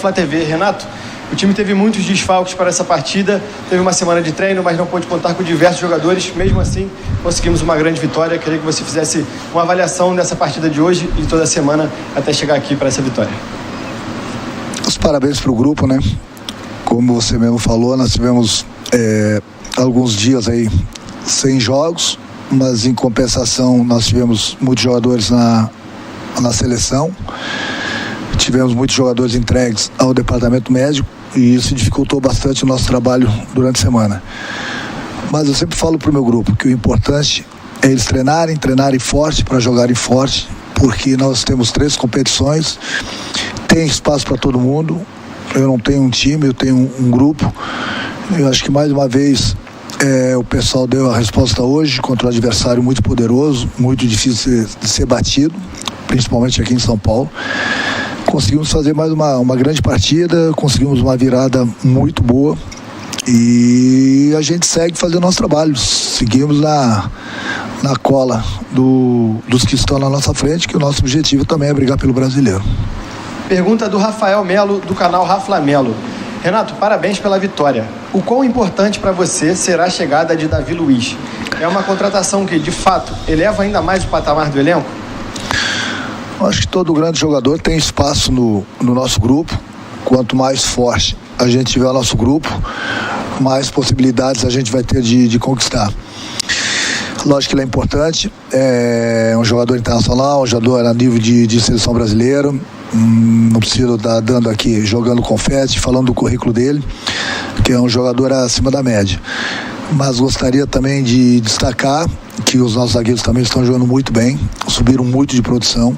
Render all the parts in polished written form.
Flá TV. Renato, o time teve muitos desfalques para essa partida, teve uma semana de treino, mas não pôde contar com diversos jogadores. Mesmo assim, conseguimos uma grande vitória. Queria que você fizesse uma avaliação dessa partida de hoje e de toda a semana até chegar aqui para essa vitória. Os parabéns para o grupo, né? Como você mesmo falou, nós tivemos alguns dias aí sem jogos, mas em compensação nós tivemos muitos jogadores na seleção, tivemos muitos jogadores entregues ao departamento médico e isso dificultou bastante o nosso trabalho durante a semana. Mas eu sempre falo para o meu grupo que o importante é eles treinarem forte para jogarem forte, porque nós temos 3 competições, tem espaço para todo mundo. Eu não tenho um time, eu tenho um grupo. Eu acho que mais uma vez o pessoal deu a resposta hoje contra um adversário muito poderoso, muito difícil de ser batido, principalmente aqui em São Paulo. Conseguimos fazer mais uma grande partida, conseguimos uma virada muito boa e a gente segue fazendo nosso trabalho. Seguimos na cola dos que estão na nossa frente, que o nosso objetivo também é brigar pelo brasileiro. Pergunta do Rafael Melo, do canal Rafla Melo. Renato, parabéns pela vitória. O quão importante para você será a chegada de Davi Luiz? É uma contratação que, de fato, eleva ainda mais o patamar do elenco? Eu acho que todo grande jogador tem espaço no nosso grupo. Quanto mais forte a gente tiver o nosso grupo, mais possibilidades a gente vai ter de conquistar. Lógico que ele é importante, é um jogador internacional, um jogador a nível de seleção brasileira. Não preciso estar dando aqui, jogando confete, falando do currículo dele, que é um jogador acima da média. Mas gostaria também de destacar que os nossos zagueiros também estão jogando muito bem, subiram muito de produção.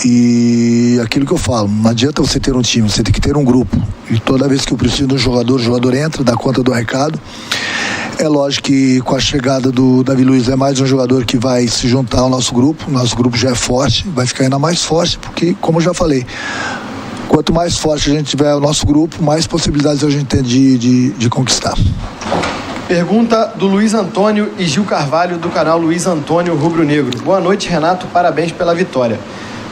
E aquilo que eu falo, não adianta você ter um time, você tem que ter um grupo. E toda vez que eu preciso de um jogador, o jogador entra, dá conta do recado. É lógico que com a chegada do Davi Luiz é mais um jogador que vai se juntar ao nosso grupo. Nosso grupo já é forte, vai ficar ainda mais forte, porque, como eu já falei, quanto mais forte a gente tiver o nosso grupo, mais possibilidades a gente tem de conquistar. Pergunta do Luiz Antônio e Gil Carvalho, do canal Luiz Antônio Rubro Negro. Boa noite, Renato, parabéns pela vitória.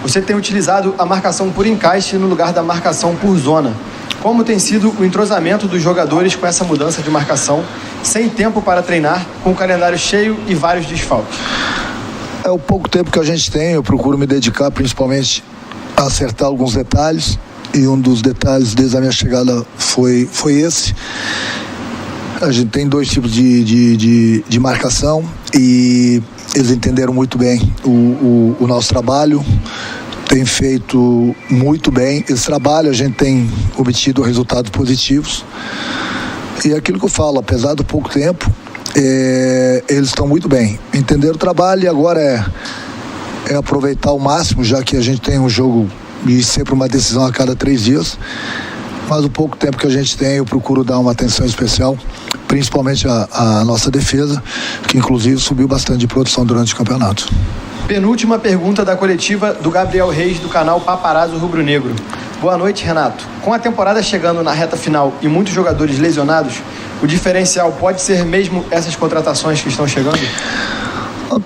Você tem utilizado a marcação por encaixe no lugar da marcação por zona. Como tem sido o entrosamento dos jogadores com essa mudança de marcação, sem tempo para treinar, com o calendário cheio e vários desfalques? É o pouco tempo que a gente tem, eu procuro me dedicar principalmente a acertar alguns detalhes, e um dos detalhes desde a minha chegada foi esse. A gente tem 2 tipos de marcação e eles entenderam muito bem o nosso trabalho, tem feito muito bem esse trabalho, a gente tem obtido resultados positivos. E é aquilo que eu falo, apesar do pouco tempo, eles estão muito bem. Entenderam o trabalho e agora é aproveitar ao máximo, já que a gente tem um jogo e sempre uma decisão a cada 3 dias. Mas o pouco tempo que a gente tem, eu procuro dar uma atenção especial, principalmente a nossa defesa, que inclusive subiu bastante de produção durante o campeonato. Penúltima pergunta da coletiva do Gabriel Reis, do canal Paparazzo Rubro Negro. Boa noite, Renato. Com a temporada chegando na reta final e muitos jogadores lesionados, o diferencial pode ser mesmo essas contratações que estão chegando?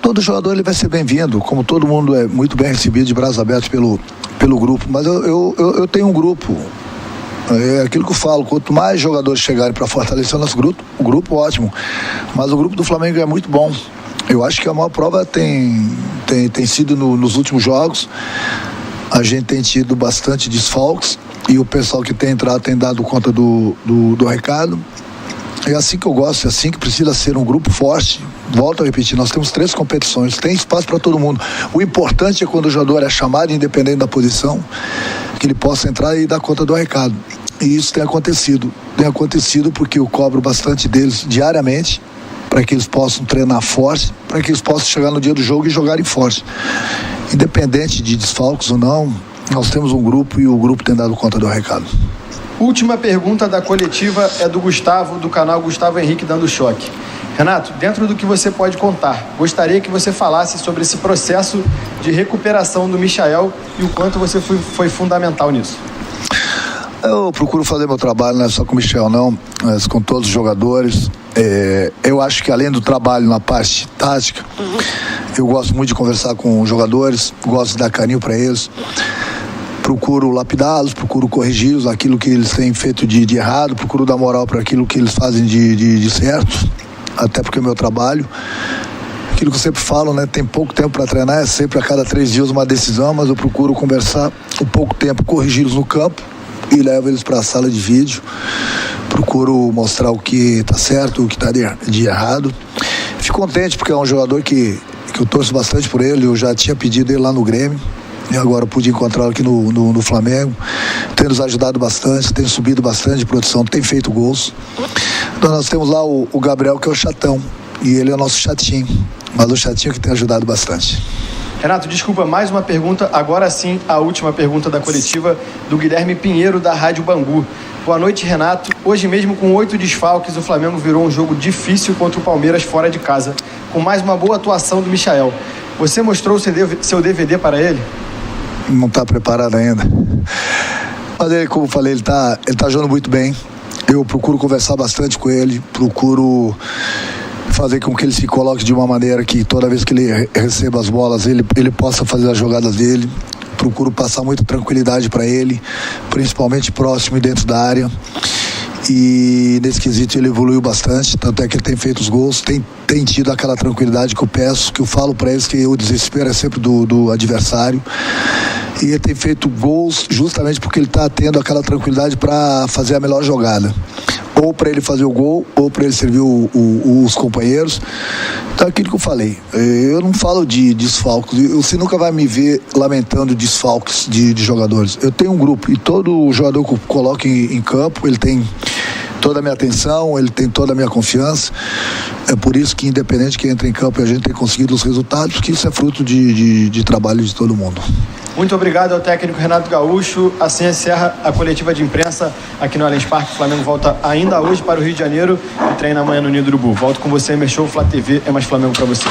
Todo jogador ele vai ser bem-vindo, como todo mundo é muito bem recebido, de braços abertos pelo grupo. Mas eu tenho um grupo. É aquilo que eu falo, quanto mais jogadores chegarem para fortalecer o nosso grupo, ótimo. Mas o grupo do Flamengo é muito bom. Eu acho que a maior prova tem sido nos últimos jogos. A gente tem tido bastante desfalques e o pessoal que tem entrado tem dado conta do recado. É assim que eu gosto, é assim que precisa ser um grupo forte. Volto a repetir, nós temos 3 competições, tem espaço para todo mundo. O importante é quando o jogador é chamado, independente da posição, que ele possa entrar e dar conta do recado. E isso tem acontecido. Tem acontecido porque eu cobro bastante deles diariamente, para que eles possam treinar forte, para que eles possam chegar no dia do jogo e jogarem forte. Independente de desfalques ou não, nós temos um grupo e o grupo tem dado conta do recado. Última pergunta da coletiva é do Gustavo, do canal Gustavo Henrique Dando Choque. Renato, dentro do que você pode contar, gostaria que você falasse sobre esse processo de recuperação do Michael e o quanto você foi fundamental nisso. Eu procuro fazer meu trabalho, não é só com o Michel não, mas com todos os jogadores. Eu acho que além do trabalho na parte tática, eu gosto muito de conversar com os jogadores, gosto de dar carinho para eles. procuro lapidá-los, procuro corrigi-los aquilo que eles têm feito de errado, procuro dar moral para aquilo que eles fazem de certo, até porque é o meu trabalho. Aquilo que eu sempre falo, né? Tem pouco tempo para treinar, é sempre a cada 3 dias uma decisão, mas eu procuro conversar um pouco tempo, corrigi-los no campo e levo eles para a sala de vídeo. Procuro mostrar o que está certo, o que está de errado. Fico contente porque é um jogador que eu torço bastante por ele. Eu já tinha pedido ele lá no Grêmio e agora eu pude encontrá-lo aqui no Flamengo. Tem nos ajudado bastante, tem subido bastante de produção, tem feito gols. Então nós temos lá o Gabriel, que é o chatão, e ele é o nosso chatinho, mas o chatinho que tem ajudado bastante. Renato, desculpa, mais uma pergunta, agora sim a última pergunta da coletiva do Guilherme Pinheiro, da Rádio Bangu. Boa noite, Renato. Hoje mesmo, com 8 desfalques, o Flamengo virou um jogo difícil contra o Palmeiras fora de casa, com mais uma boa atuação do Michael. Você mostrou seu DVD para ele? Não está preparado ainda. Mas ele, como eu falei, ele tá jogando muito bem. Eu procuro conversar bastante com ele, procuro fazer com que ele se coloque de uma maneira que toda vez que ele receba as bolas, ele possa fazer as jogadas dele. Procuro passar muita tranquilidade para ele, principalmente próximo e dentro da área. E nesse quesito ele evoluiu bastante, tanto é que ele tem feito os gols, tem tido aquela tranquilidade que eu peço, que eu falo para eles que o desespero é sempre do adversário. E ele tem feito gols justamente porque ele está tendo aquela tranquilidade para fazer a melhor jogada. Ou para ele fazer o gol, ou para ele servir os companheiros. Então, aquilo que eu falei, eu não falo de desfalques, você nunca vai me ver lamentando desfalques de jogadores. Eu tenho um grupo, e todo jogador que eu coloco em campo, ele tem toda a minha atenção, ele tem toda a minha confiança. É por isso que, independente de quem entra em campo, a gente tem conseguido os resultados, porque isso é fruto de trabalho de todo mundo. Muito obrigado ao técnico Renato Gaúcho. Assim encerra a coletiva de imprensa aqui no Allianz Parque. O Flamengo volta ainda hoje para o Rio de Janeiro e treina amanhã no Ninho do Urubu. Volto com você, Show, Flá TV, é mais Flamengo para você.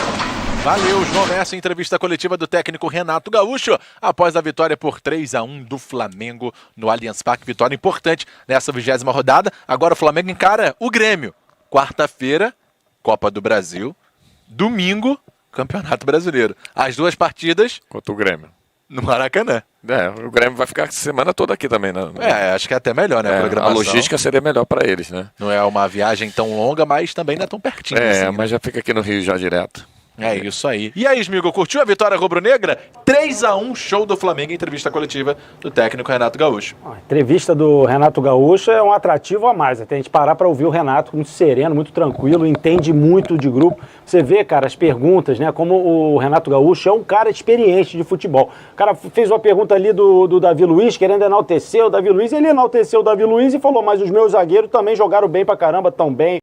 Valeu, João Nessa, entrevista coletiva do técnico Renato Gaúcho, após a vitória por 3-1 do Flamengo no Allianz Parque. Vitória importante nessa 20ª rodada. Agora o Flamengo encara o Grêmio. Quarta-feira, Copa do Brasil. Domingo, Campeonato Brasileiro. As duas partidas contra o Grêmio. No Maracanã. O Grêmio vai ficar a semana toda aqui também, né? Acho que é até melhor, né? A logística seria melhor para eles, né? Não é uma viagem tão longa, mas também não é tão pertinho. Assim, mas já fica aqui no Rio já direto. É isso aí. E aí, Smigo, curtiu a vitória rubro-negra? 3-1, show do Flamengo, entrevista coletiva do técnico Renato Gaúcho. A entrevista do Renato Gaúcho é um atrativo a mais. Até a gente parar para ouvir o Renato muito sereno, muito tranquilo, entende muito de grupo. Você vê, cara, as perguntas, né? Como o Renato Gaúcho é um cara experiente de futebol. O cara fez uma pergunta ali do Davi Luiz, querendo enaltecer o Davi Luiz. Ele enalteceu o Davi Luiz e falou, mas os meus zagueiros também jogaram bem pra caramba, tão bem.